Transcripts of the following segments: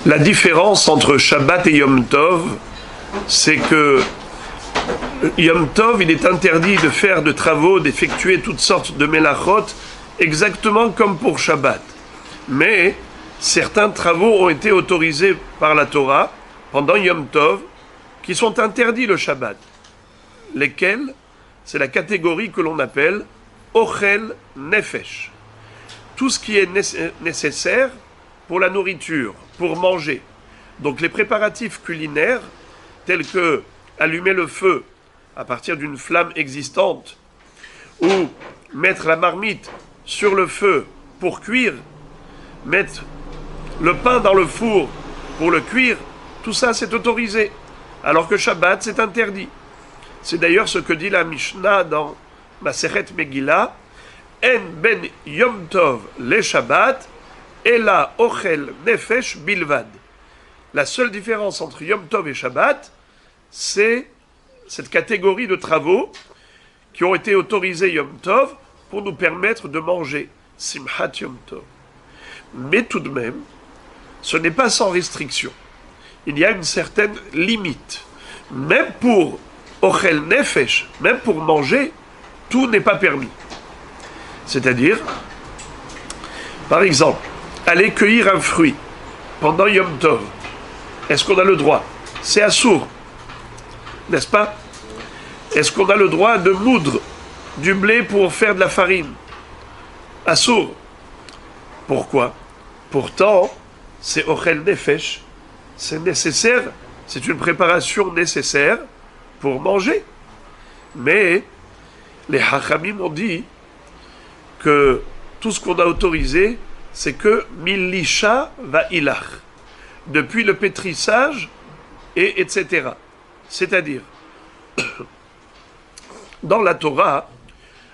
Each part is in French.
La différence entre Shabbat et Yom Tov, c'est que Yom Tov, il est interdit de faire de travaux, d'effectuer toutes sortes de melachot, exactement comme pour Shabbat. Mais certains travaux ont été autorisés par la Torah pendant Yom Tov, qui sont interdits le Shabbat. Lesquels? C'est la catégorie que l'on appelle Ochel Nefesh. Tout ce qui est nécessaire pour la nourriture, pour manger. Donc les préparatifs culinaires, tels que allumer le feu à partir d'une flamme existante, ou mettre la marmite sur le feu pour cuire, mettre le pain dans le four pour le cuire, tout ça c'est autorisé, alors que Shabbat c'est interdit. C'est d'ailleurs ce que dit la Mishnah dans Masechet Megillah, En ben Yom Tov le Shabbat, Ela Ochel Nefesh Bilvad. La seule différence entre Yom Tov et Shabbat, c'est cette catégorie de travaux qui ont été autorisés Yom Tov pour nous permettre de manger Simchat Yom Tov. Mais tout de même, ce n'est pas sans restriction. Il y a une certaine limite. Même pour Ochel Nefesh, même pour manger, tout n'est pas permis. C'est-à-dire, par exemple, aller cueillir un fruit pendant Yom Tov. Est-ce qu'on a le droit? C'est assourd, n'est-ce pas? Est-ce qu'on a le droit de moudre du blé pour faire de la farine? Assourd. Pourquoi? Pourtant, c'est Ochel Nefesh, c'est nécessaire, c'est une préparation nécessaire pour manger. Mais les Hachamim ont dit que tout ce qu'on a autorisé, c'est que Milisha va ilach, depuis le pétrissage, et etc. C'est-à-dire, dans la Torah,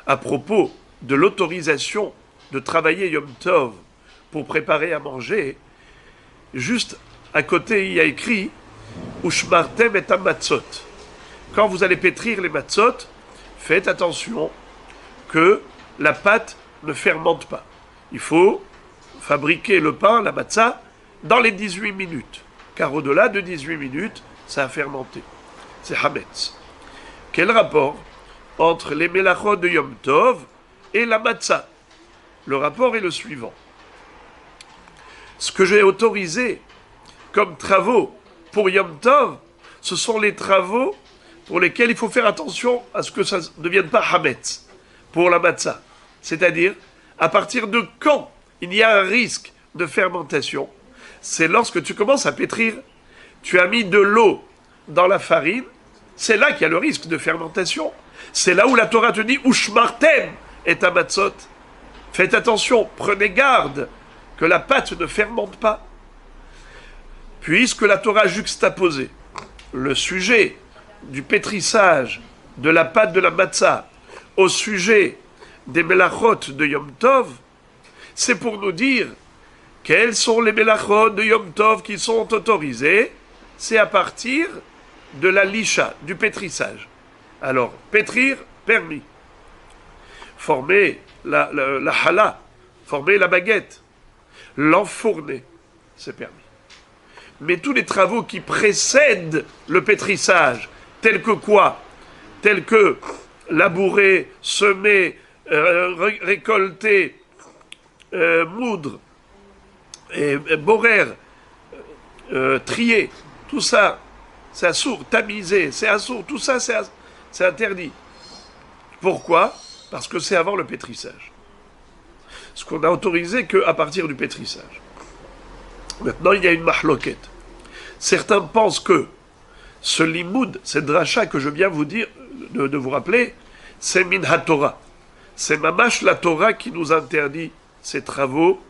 à propos de l'autorisation de travailler Yom Tov pour préparer à manger, juste à côté, il y a écrit Ushmartem et amatzot. Quand vous allez pétrir les matzot, faites attention que la pâte ne fermente pas. Il faut fabriquer le pain, la matzah, dans les 18 minutes. Car au-delà de 18 minutes, ça a fermenté. C'est Hametz. Quel rapport entre les melachot de Yom Tov et la matzah? Le rapport est le suivant. Ce que j'ai autorisé comme travaux pour Yom Tov, ce sont les travaux pour lesquels il faut faire attention à ce que ça ne devienne pas Hametz pour la matzah. C'est-à-dire, à partir de quand il y a un risque de fermentation, c'est lorsque tu commences à pétrir, tu as mis de l'eau dans la farine, c'est là qu'il y a le risque de fermentation. C'est là où la Torah te dit Ushmartem et amatzot. Faites attention, prenez garde que la pâte ne fermente pas. Puisque la Torah a juxtaposé le sujet du pétrissage de la pâte de la matzah au sujet des melachot de Yom Tov, c'est pour nous dire quels sont les melachot de Yom Tov qui sont autorisés. C'est à partir de la lisha, du pétrissage. Alors, pétrir, permis. Former la challah, former la baguette, l'enfourner, c'est permis. Mais tous les travaux qui précèdent le pétrissage, tels que quoi? Tels que labourer, semer, récolter, moudre, et borer, trier, tout ça, c'est assourd, tamiser, c'est assourd, tout ça, c'est interdit. Pourquoi? Parce que c'est avant le pétrissage. Ce qu'on a autorisé qu'à partir du pétrissage. Maintenant, il y a une mahloquette. Certains pensent que ce limoud, cette dracha que je viens vous dire, de vous rappeler, c'est min ha-Torah. C'est mamash la Torah qui nous interdit ces travaux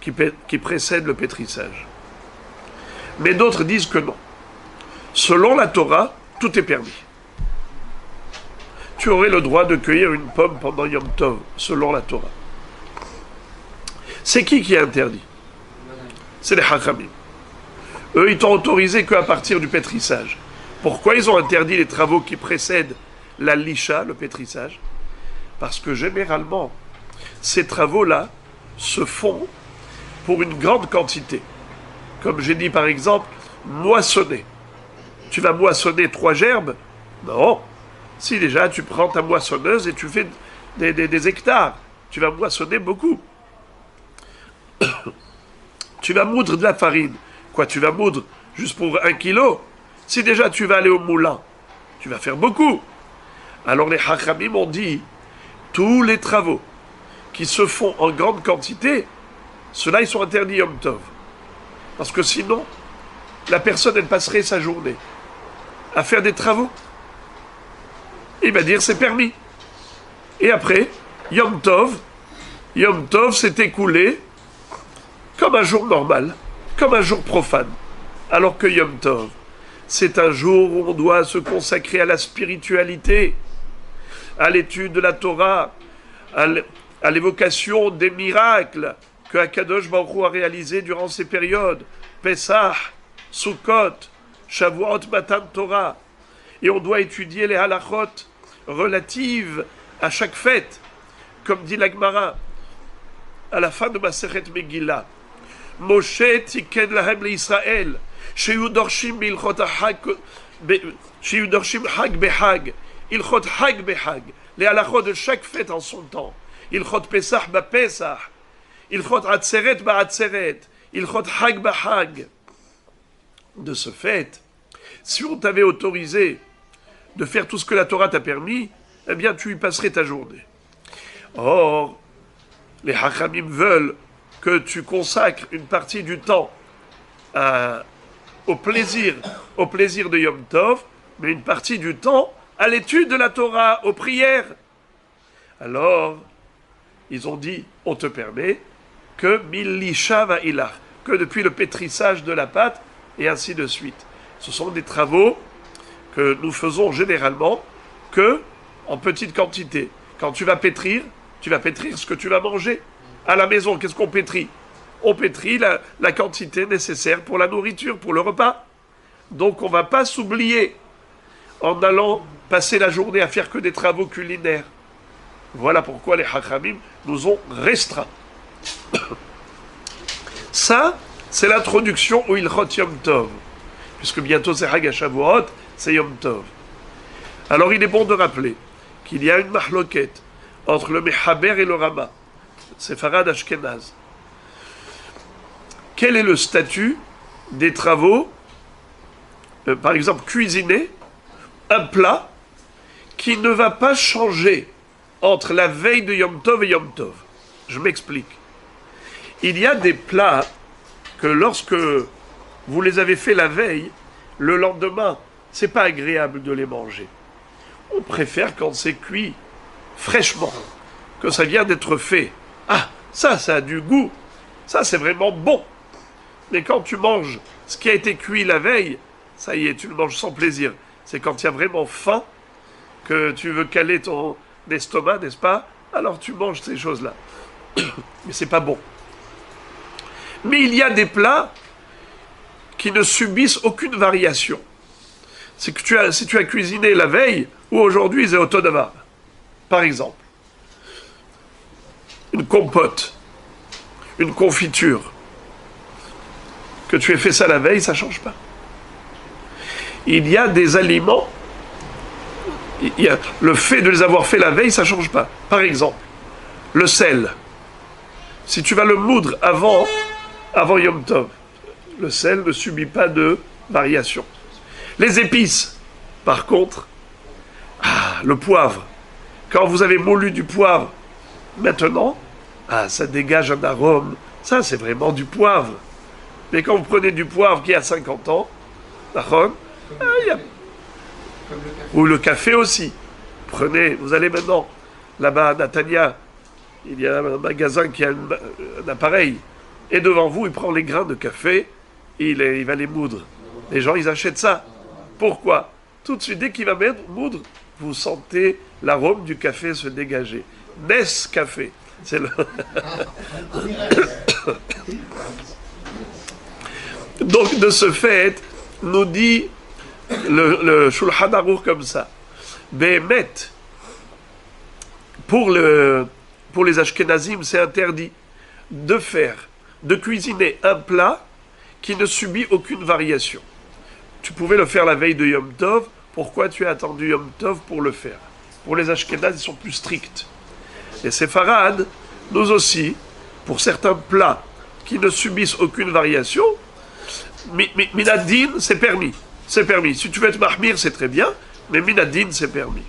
qui précèdent le pétrissage. Mais d'autres disent que non. Selon la Torah, tout est permis. Tu aurais le droit de cueillir une pomme pendant Yom Tov, selon la Torah. C'est qui est interdit? C'est les Hachamim. Eux, ils t'ont autorisé qu'à partir du pétrissage. Pourquoi ils ont interdit les travaux qui précèdent la lisha, le pétrissage? Parce que généralement, ces travaux-là se font pour une grande quantité. Comme j'ai dit par exemple, moissonner. Tu vas moissonner 3 gerbes? Non. Si déjà tu prends ta moissonneuse et tu fais des hectares, tu vas moissonner beaucoup. Tu vas moudre de la farine. Quoi, tu vas moudre juste pour 1 kilo? Si déjà tu vas aller au moulin, tu vas faire beaucoup. Alors les Hachamim ont dit, tous les travaux qui se font en grande quantité, ceux-là ils sont interdits Yom Tov. Parce que sinon, la personne elle passerait sa journée à faire des travaux. Il va dire c'est permis. Et après, Yom Tov s'est écoulé comme un jour normal, comme un jour profane. Alors que Yom Tov, c'est un jour où on doit se consacrer à la spiritualité, à l'étude de la Torah, à l'évocation des miracles que Akadosh Baruch Hu a réalisés durant ces périodes, Pesach, Sukkot, Shavuot, Matan Torah. Et on doit étudier les halachot relatives à chaque fête, comme dit la Gemara à la fin de Masechet Megillah. Moshe tiken lahem l'Israël, sheyu dorshim bilchot hag behag, ilchot hag behag, les halachot de chaque fête en son temps. Ilchot Pesach ba Pesach, ilchot Atzeret ba Atzeret, ilchot hag ba hag. De ce fait, si on t'avait autorisé de faire tout ce que la Torah t'a permis, eh bien tu y passerais ta journée. Or, les Hachamim veulent que tu consacres une partie du temps au plaisir de Yom Tov, mais une partie du temps à l'étude de la Torah, aux prières. Alors, ils ont dit, on te permet que Milisha va ilar, que depuis le pétrissage de la pâte, et ainsi de suite. Ce sont des travaux que nous faisons généralement que en petite quantité. Quand tu vas pétrir ce que tu vas manger. À la maison, qu'est-ce qu'on pétrit? On pétrit la quantité nécessaire pour la nourriture, pour le repas. Donc on ne va pas s'oublier en allant passer la journée à faire que des travaux culinaires. Voilà pourquoi les Hachamim nous ont restreints. Ça, c'est l'introduction au Ilchot Yom Tov. Puisque bientôt c'est Hag HaShavuot, c'est Yom Tov. Alors il est bon de rappeler qu'il y a une mahloket entre le Mechaber et le Rama, Sefarad Ashkenaz. Quel est le statut des travaux, par exemple cuisiner un plat qui ne va pas changer entre la veille de Yom Tov et Yom Tov? Je m'explique. Il y a des plats que lorsque vous les avez fait la veille, le lendemain, c'est pas agréable de les manger. On préfère quand c'est cuit fraîchement, que ça vient d'être fait. Ah, ça a du goût, ça c'est vraiment bon. Mais quand tu manges ce qui a été cuit la veille, ça y est, tu le manges sans plaisir. C'est quand il y a vraiment faim, que tu veux caler ton estomac, n'est-ce pas? Alors tu manges ces choses-là. Mais c'est pas bon. Mais il y a des plats qui ne subissent aucune variation. C'est que si tu as cuisiné la veille ou aujourd'hui, c'est autodavar. Par exemple, une compote, une confiture, que tu aies fait ça la veille, ça ne change pas. Il y a des aliments, le fait de les avoir fait la veille, ça ne change pas. Par exemple, le sel. Si tu vas le moudre avant Yom Tov, le sel ne subit pas de variation. Les épices, par contre, le poivre. Quand vous avez moulu du poivre, maintenant, ça dégage un arôme. Ça, c'est vraiment du poivre. Mais quand vous prenez du poivre qui a 50 ans, ou le café aussi. Prenez, vous allez maintenant, là-bas à Natania, il y a un magasin qui a un appareil. Et devant vous, il prend les grains de café et il va les moudre. Les gens, ils achètent ça. Pourquoi? Tout de suite, dès qu'il va moudre, vous sentez l'arôme du café se dégager. Nescafé. C'est le... Donc, de ce fait, nous dit le Shulchan Aruch comme ça. Behemet, pour les Ashkenazim, c'est interdit de cuisiner un plat qui ne subit aucune variation. Tu pouvais le faire la veille de Yom Tov, pourquoi tu as attendu Yom Tov pour le faire? Pour les Ashkénazes, ils sont plus stricts. Les Séfarades, nous aussi, pour certains plats qui ne subissent aucune variation, Minadin, c'est permis. C'est permis. Si tu veux être mahmir, c'est très bien, mais Minadin, c'est permis.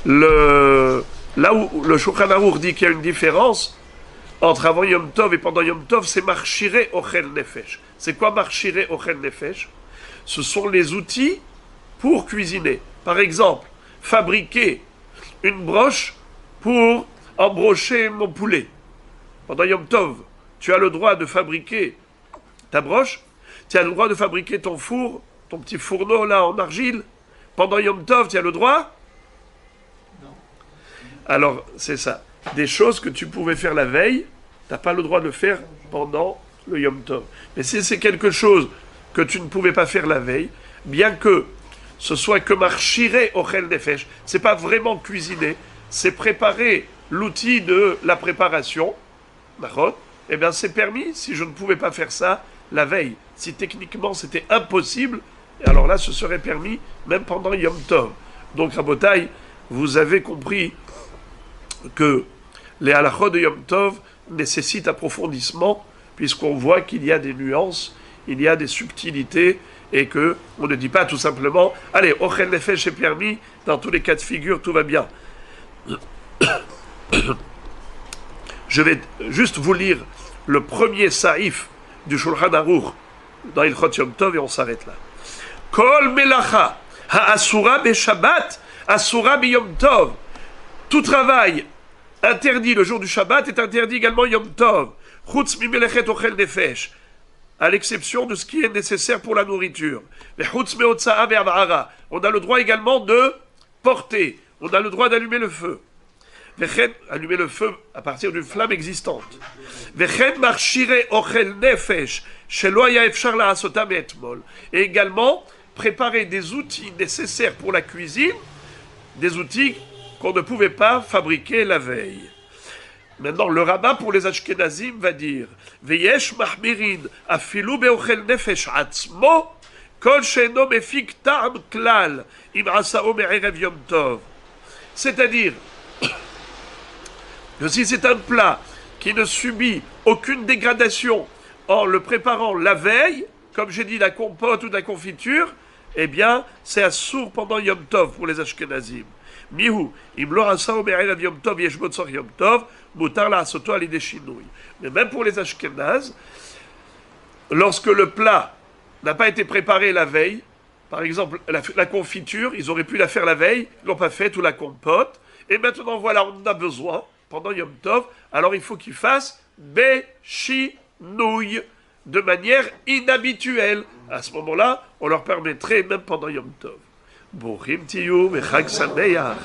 Là où le Shulchan Aruch dit qu'il y a une différence entre avant Yom Tov et pendant Yom Tov, c'est marchiré ochel nefesh. C'est quoi marchiré ochel nefesh? Ce sont les outils pour cuisiner. Par exemple, fabriquer une broche pour embrocher mon poulet. Pendant Yom Tov, tu as le droit de fabriquer ta broche, tu as le droit de fabriquer ton four, ton petit fourneau là en argile. Pendant Yom Tov, tu as le droit? Non. Alors, c'est ça. Des choses que tu pouvais faire la veille, tu n'as pas le droit de le faire pendant le Yom Tov. Mais si c'est quelque chose que tu ne pouvais pas faire la veille, bien que ce soit que marchiré ochel nefesh, c'est pas vraiment cuisiner, c'est préparer l'outil de la préparation, d'accord? Eh bien, c'est permis si je ne pouvais pas faire ça la veille. Si techniquement c'était impossible, alors là, ce serait permis même pendant Yom Tov. Donc, Rabotai, vous avez compris que les halachot de Yom Tov nécessitent approfondissement, puisqu'on voit qu'il y a des nuances, il y a des subtilités, et que on ne dit pas tout simplement « Allez, ochel nefesh est permis, dans tous les cas de figure, tout va bien. » Je vais juste vous lire le premier saïf du Shulchan Aruch dans Ilchot Yom Tov et on s'arrête là. Kol melacha ha'asura beShabbat asura b'Yom Tov. Tout travail interdit le jour du Shabbat est interdit également Yom Tov. Chutz mimelechet ochel nefesh, à l'exception de ce qui est nécessaire pour la nourriture. Mais chutz meotza'a ve'avara, on a le droit également de porter, on a le droit d'allumer le feu. Allumer le feu à partir d'une flamme existante. Et également, préparer des outils nécessaires pour la cuisine, des outils qu'on ne pouvait pas fabriquer la veille. Maintenant, le rabbin pour les Ashkenazim va dire Veyesh mahmirin afilu beochel nefesh atzmo kol she'eno mefik ta'am klal im asao me'erev yom tov. C'est-à-dire que si c'est un plat qui ne subit aucune dégradation en le préparant la veille, comme j'ai dit la compote ou la confiture, eh bien, c'est assour pendant Yom Tov pour les Ashkenazim. Mihu, im lo asao me'erev yom tov yesh botzor yom tov, mutar la asoto alidei shinui. Mais même pour les Ashkenazes, lorsque le plat n'a pas été préparé la veille, par exemple la confiture, ils auraient pu la faire la veille, ils l'ont pas fait, ou la compote, et maintenant voilà, on en a besoin pendant Yom Tov, alors il faut qu'ils fassent béchinouille, de manière inhabituelle. À ce moment-là, on leur permettrait, même pendant Yom Tov. Borim tiyou, mechag sameach.